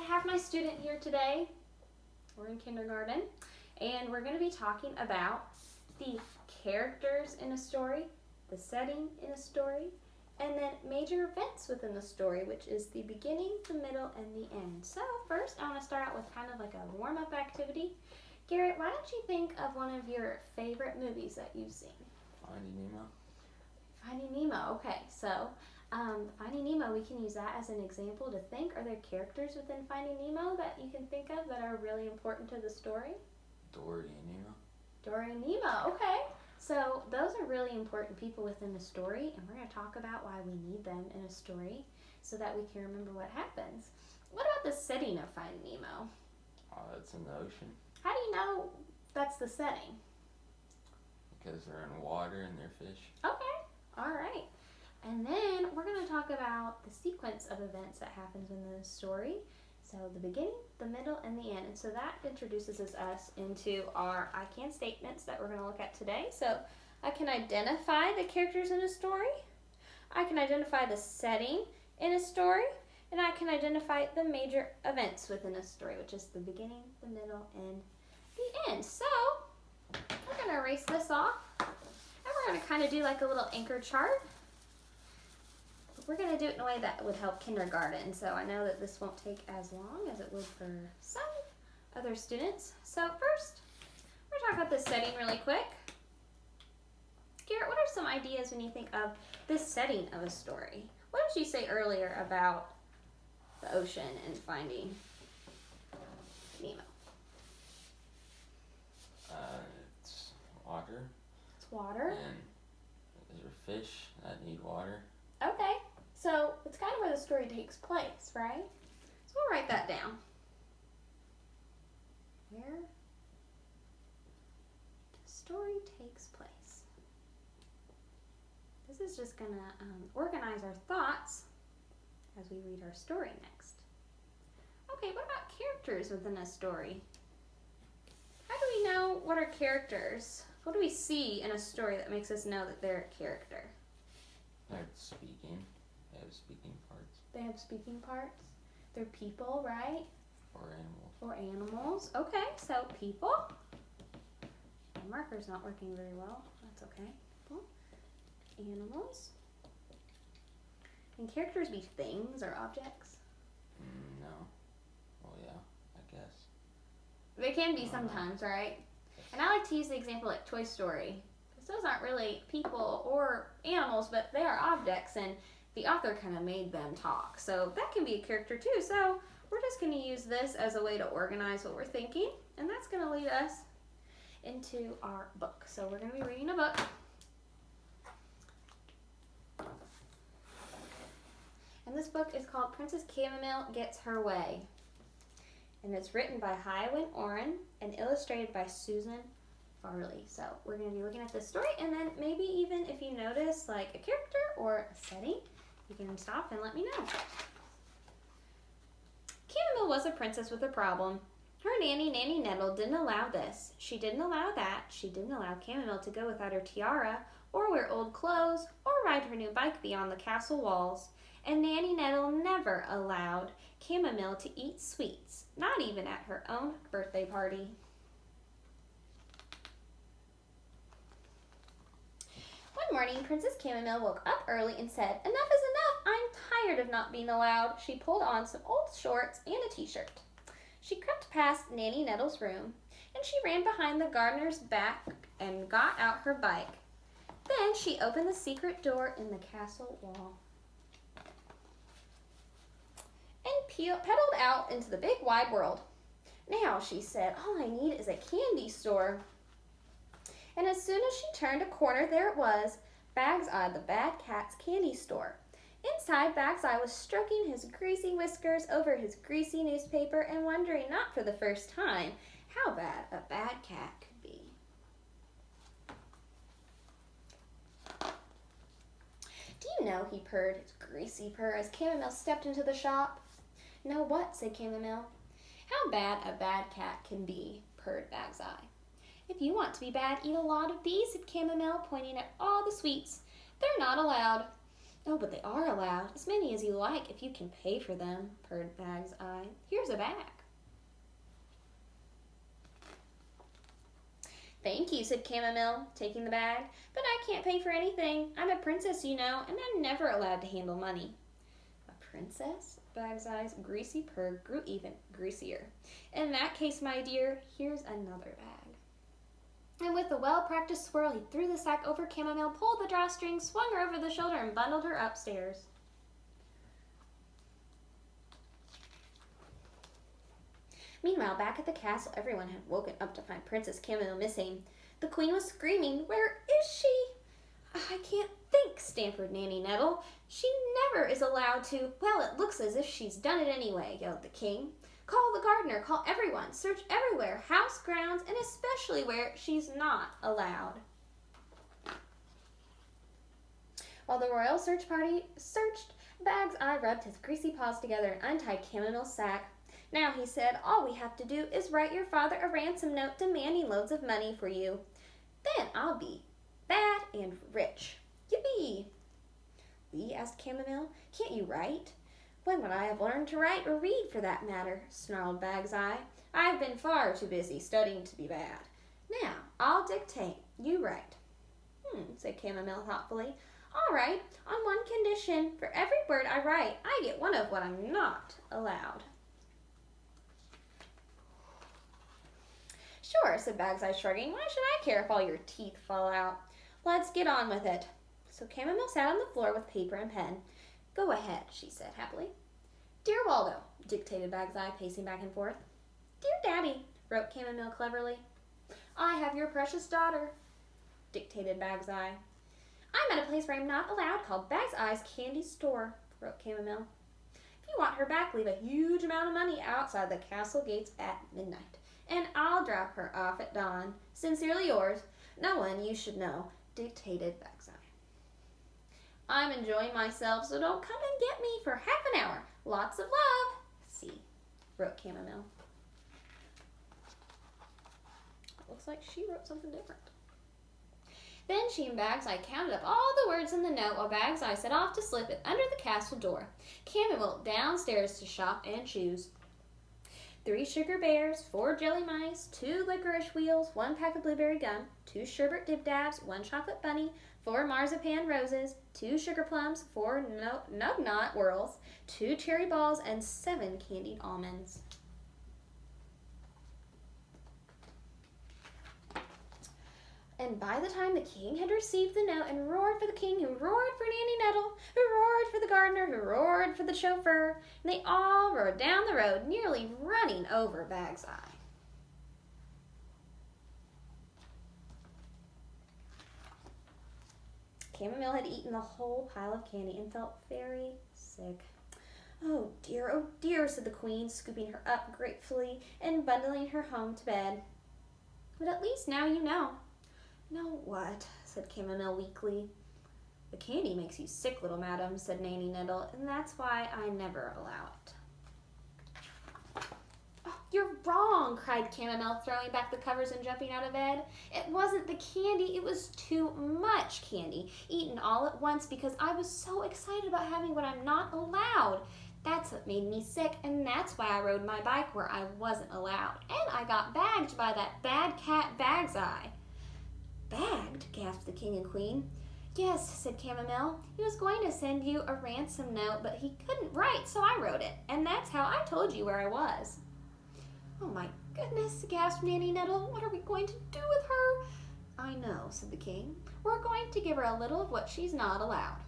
I have my student here today. We're in kindergarten, and we're going to be talking about the characters in a story, the setting in a story, and then major events within the story, which is the beginning, the middle, and the end. So first, I want to start out with kind of like a warm-up activity. Garrett, why don't you think of one of your favorite movies that you've seen? Finding Nemo. Finding Nemo, okay. So Finding Nemo, we can use that as an example to think. Are there characters within Finding Nemo that you can think of that are really important to the story? Dory and Nemo. Dory and Nemo, okay. So those are really important people within the story, and we're going to talk about why we need them in a story so that we can remember what happens. What about the setting of Finding Nemo? It's in the ocean. How do you know that's the setting? Because they're in water and they're fish. Okay, all right. And then we're going to talk about the sequence of events that happens in the story. So the beginning, the middle, and the end. And so that introduces us into our I can statements that we're going to look at today. So I can identify the characters in a story. I can identify the setting in a story. And I can identify the major events within a story, which is the beginning, the middle, and the end. So we're going to erase this off. And we're going to kind of do like a little anchor chart. We're going to do it in a way that would help kindergarten, so I know that this won't take as long as it would for some other students. So first, we're going to talk about the setting really quick. Garrett, what are some ideas when you think of this setting of a story? What did you say earlier about the ocean and Finding Nemo? It's water. It's water. And there are fish that need water. Okay. So it's kind of where the story takes place, right? So we'll write that down. Where the story takes place. This is just going to organize our thoughts as we read our story next. Okay, what about characters within a story? How do we know what are characters? What do we see in a story that makes us know that they're a character? They're speaking. They have speaking parts. They have speaking parts. They're people, right? Or animals. Or animals. Okay, so people. My marker's not working very well. That's okay. People. Animals. Can characters be things or objects? No. Well, yeah, I guess. They can be sometimes, right? And I like to use the example like Toy Story. Because those aren't really people or animals, but they are objects, and the author kind of made them talk. So that can be a character too. So we're just going to use this as a way to organize what we're thinking, and that's going to lead us into our book. So we're going to be reading a book. And this book is called Princess Chamomile Gets Her Way. And it's written by Hywin Oren and illustrated by Susan Farley. So we're going to be looking at this story, and then maybe even if you notice like a character or a setting, you can stop and let me know. Chamomile was a princess with a problem. Her nanny, Nanny Nettle, didn't allow this. She didn't allow that. She didn't allow Chamomile to go without her tiara, or wear old clothes, or ride her new bike beyond the castle walls. And Nanny Nettle never allowed Chamomile to eat sweets, not even at her own birthday party. One morning, Princess Chamomile woke up early and said, "Enough is enough! I'm tired of not being allowed." She pulled on some old shorts and a t-shirt. She crept past Nanny Nettle's room, and she ran behind the gardener's back and got out her bike. Then she opened the secret door in the castle wall and pedaled out into the big wide world. "Now," she said, "all I need is a candy store." And as soon as she turned a corner, there it was, Bag's Eye, the bad cat's candy store. Inside, Bag's Eye was stroking his greasy whiskers over his greasy newspaper and wondering, not for the first time, how bad a bad cat could be. "Do you know," he purred, his greasy purr, as Chamomile stepped into the shop. "Know what?" said Chamomile. "How bad a bad cat can be," purred Bag's Eye. "If you want to be bad, eat a lot of these," said Chamomile, pointing at all the sweets. "They're not allowed." Oh, but they are allowed. As many as you like if you can pay for them, purred Bag's Eye. Here's a bag. Thank you, said Chamomile, taking the bag. But I can't pay for anything. I'm a princess, you know, and I'm never allowed to handle money. A princess? Bag's Eye's greasy purr grew even greasier. In that case, my dear, here's another bag. And with a well-practiced swirl, he threw the sack over Chamomile, pulled the drawstring, swung her over the shoulder, and bundled her upstairs. Meanwhile, back at the castle, everyone had woken up to find Princess Chamomile missing. The queen was screaming, "Where is she?" "I can't think," stammered Nanny Nettle. "She never is allowed to." "Well, it looks as if she's done it anyway," yelled the king. "Call the gardener, call everyone, search everywhere, house, grounds, and especially where she's not allowed." While the royal search party searched, Bag's Eye rubbed his greasy paws together and untied Chamomile's sack. "Now," he said, "all we have to do is write your father a ransom note demanding loads of money for you. Then I'll be bad and rich. Yippee!" "We?" asked Chamomile. "Can't you write?" "When would I have learned to write or read, for that matter?" snarled Bag's Eye. "I've been far too busy studying to be bad. Now, I'll dictate. You write." Said Chamomile thoughtfully. "All right, on one condition. For every word I write, I get one of what I'm not allowed." "Sure," said Bag's Eye, shrugging. "Why should I care if all your teeth fall out? Let's get on with it." So Chamomile sat on the floor with paper and pen. "Go ahead," she said happily. "Dear Waldo," dictated Bag's Eye, pacing back and forth. "Dear Daddy," wrote Chamomile cleverly. "I have your precious daughter," dictated Bag's Eye. "I'm at a place where I'm not allowed called Bag's Eye's Candy Store," wrote Chamomile. "If you want her back, leave a huge amount of money outside the castle gates at midnight, and I'll drop her off at dawn. Sincerely yours, no one you should know," dictated Bag's Eye. "I'm enjoying myself, so don't come and get me for half an hour. Lots of love. See," wrote Chamomile. Looks like she wrote something different. Then she and Bag's Eye counted up all the words in the note while Bag's Eye set off to slip it under the castle door. Chamomile downstairs to shop and choose. 3 sugar bears, 4 jelly mice, 2 licorice wheels, 1 pack of blueberry gum, 2 sherbet dib-dabs, 1 chocolate bunny, 4 marzipan roses, 2 sugar plums, 4 nug-knot whirls, 2 cherry balls, and 7 candied almonds. And by the time the king had received the note and roared for the king, who roared for Nanny Nettle, who roared for the gardener, who roared for the chauffeur, and they all rode down the road, nearly running over Bag's Eye. Chamomile had eaten the whole pile of candy and felt very sick. Oh dear, said the queen, scooping her up gratefully and bundling her home to bed. "But at least now you know." "Know what?" said Chamomile weakly. "The candy makes you sick, little madam," said Nanny Nettle, "and that's why I never allow it." "Oh, you're wrong," cried Chamomile, throwing back the covers and jumping out of bed. "It wasn't the candy, it was too much candy, eaten all at once because I was so excited about having what I'm not allowed. That's what made me sick, and that's why I rode my bike where I wasn't allowed. And I got bagged by that bad cat Bag's Eye." "Bagged?" gasped the king and queen. "Yes," said Chamomile. "He was going to send you a ransom note, but he couldn't write, so I wrote it. And that's how I told you where I was." "Oh my goodness," gasped Nanny Nettle. "What are we going to do with her?" "I know," said the king. "We're going to give her a little of what she's not allowed."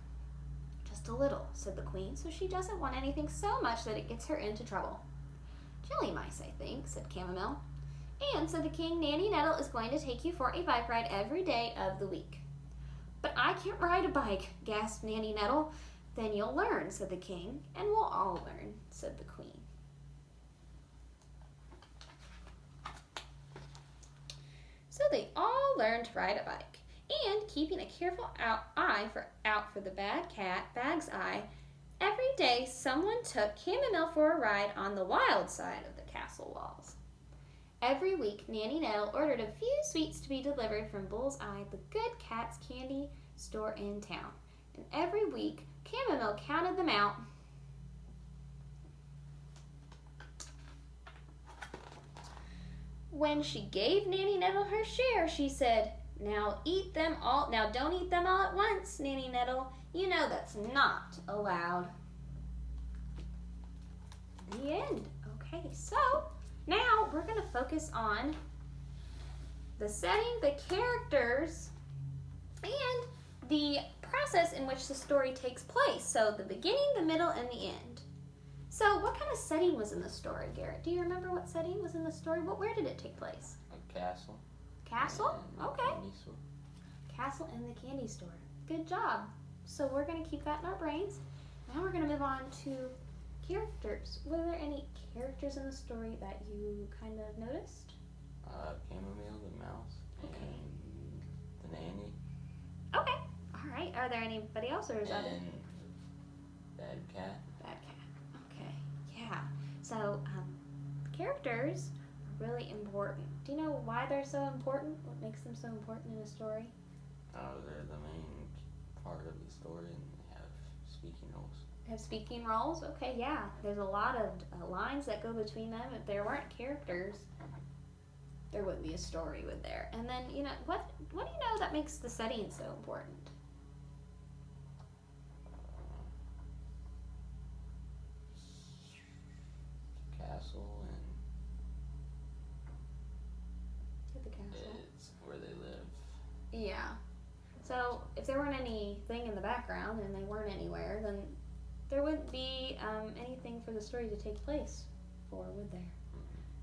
"Just a little," said the queen, "so she doesn't want anything so much that it gets her into trouble." "Jelly mice, I think," said Chamomile. "And," said the king, "Nanny Nettle is going to take you for a bike ride every day of the week." "But I can't ride a bike," gasped Nanny Nettle. "Then you'll learn," said the king. "And we'll all learn," said the queen. So they all learned to ride a bike, and keeping a careful eye out for the bad cat, Bag's Eye, every day someone took Chamomile for a ride on the wild side of the castle walls. Every week, Nanny Nettle ordered a few sweets to be delivered from Bull's Eye, the good cat's candy store in town. And every week, Chamomile counted them out. When she gave Nanny Nettle her share, she said, "Now eat them all. Now don't eat them all at once, Nanny Nettle. You know that's not allowed." The end. Okay, so now we're going to focus on the setting, the characters, and the process in which the story takes place. So the beginning, the middle, and the end. So what kind of setting was in the story, Garrett? Do you remember what setting was in the story? Where did it take place? A castle. Castle? And Okay. candy store. Castle and the candy store. Good job. So we're going to keep that in our brains. Now we're going to move on to characters. Were there any characters in the story that you kind of noticed? Chamomile, the mouse, Okay. and the nanny, Okay. All right. Are there anybody else, or is that it? and Bad Cat. Bad cat. Okay. Yeah. So characters are really important. Do you know why they're so important? What makes them so important in a story? They're the main part of the story, and they have speaking roles. Have speaking roles? Okay, yeah. There's a lot of lines that go between them. If there weren't characters, there wouldn't be a story, would there? And then, what do you know that makes the setting so important? Castle, The and castle. it's where they live. Yeah. So if there weren't anything in the background and they weren't anywhere, then there wouldn't be anything for the story to take place for, would there?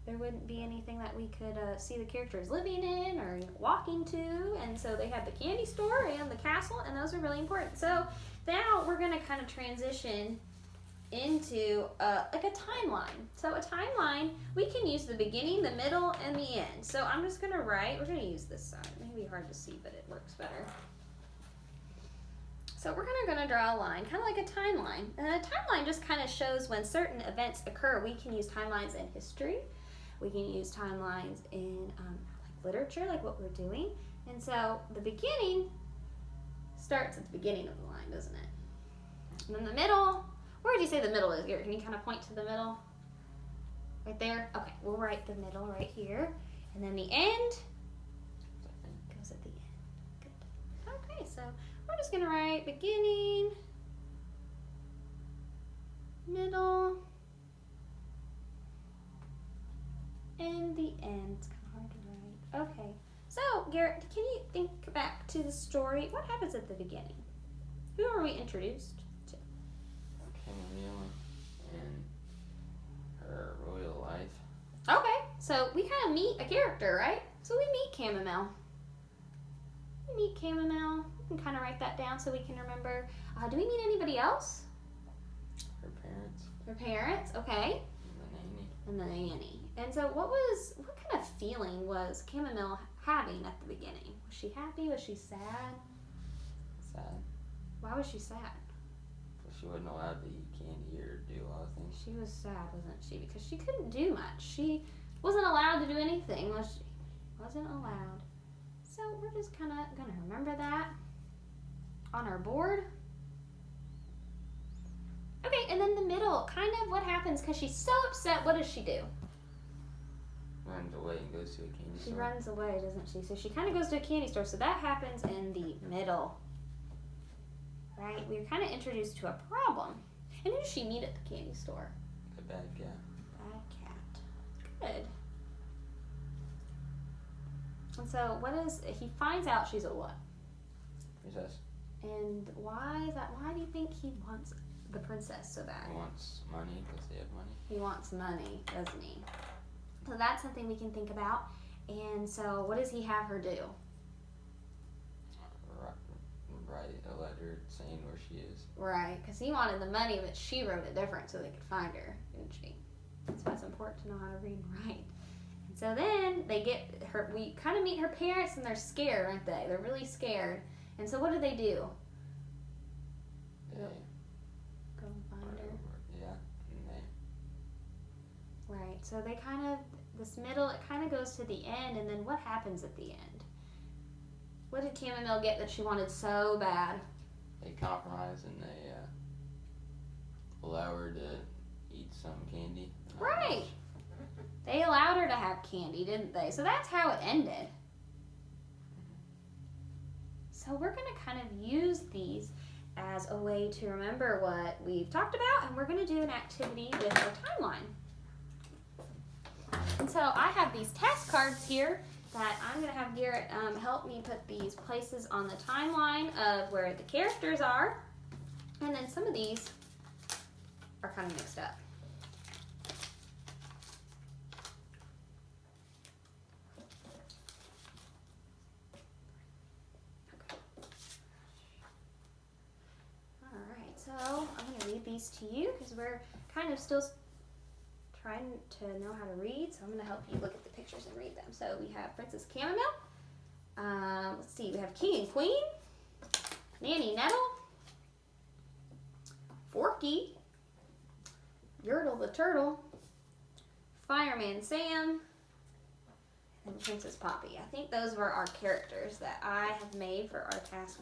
There wouldn't be anything that we could see the characters living in or walking to. And so they had the candy store and the castle, and those are really important. So now we're going to kind of transition into like a timeline. So a timeline, we can use the beginning, the middle, and the end. So I'm just going to write, we're going to use this side. It may be hard to see, but it works better. So we're going to draw a line, kind of like a timeline. And a timeline just kind of shows when certain events occur. We can use timelines in history. We can use timelines in like literature, like what we're doing. And so the beginning starts at the beginning of the line, doesn't it? And then the middle, where would you say the middle is? Can you kind of point to the middle? Right there? Okay, we'll write the middle right here. And then the end goes at the end. Good. Okay, so we're just going to write beginning, middle, and the end. It's kind of hard to write. Okay, so Garrett, can you think back to the story? What happens at the beginning? Who are we introduced to? Chamomile and her royal life. Okay, so we kind of meet a character, right? So we meet Chamomile. We meet Chamomile. We can kind of write that down so we can remember. Do we meet anybody else? Her parents. Her parents, okay. And the nanny. And the nanny. And so what kind of feeling was Chamomile having at the beginning? Was she happy? Was she sad? Sad. Why was she sad? But she wasn't allowed to eat candy or do a lot of things. She was sad, wasn't she? Because she couldn't do much. She wasn't allowed to do anything, was she? Wasn't allowed. So we're just kind of going to remember that on our board. Okay, and then the middle, kind of what happens because she's so upset. What does she do? Runs away and goes to a candy store. She runs away, doesn't she? So she kind of goes to a candy store. So that happens in the middle. Right? We're kind of introduced to a problem. And who does she meet at the candy store? The bad cat. Bad cat. Good. And so he finds out she's a what? Princess. And why is that? Why do you think he wants the princess so bad? He wants money because they have money. He wants money, doesn't he? So that's something we can think about. And so what does he have her do? Write a letter saying where she is. Right, because he wanted the money, but she wrote it different so they could find her, didn't she? That's why it's important to know how to read and write. And so then we kind of meet her parents, and they're scared, aren't they? They're really scared. And so what do? They Go and find her. Yeah, and they. Right, so they kind of, this middle, it kind of goes to the end, and then what happens at the end? What did Chamomile get that she wanted so bad? They compromise and they her to eat some candy. Right. They allowed her to have candy, didn't they? So that's how it ended. So we're going to kind of use these as a way to remember what we've talked about, and we're going to do an activity with our timeline. And so I have these task cards here that I'm going to have Garrett help me put these places on the timeline of where the characters are, and then some of these are kind of mixed up. So I'm going to read these to you because we're kind of still trying to know how to read. So I'm going to help you look at the pictures and read them. So we have Princess Chamomile. Let's see, we have King and Queen, Nanny Nettle, Forky, Yertle the Turtle, Fireman Sam, and Princess Poppy. I think those were our characters that I have made for our task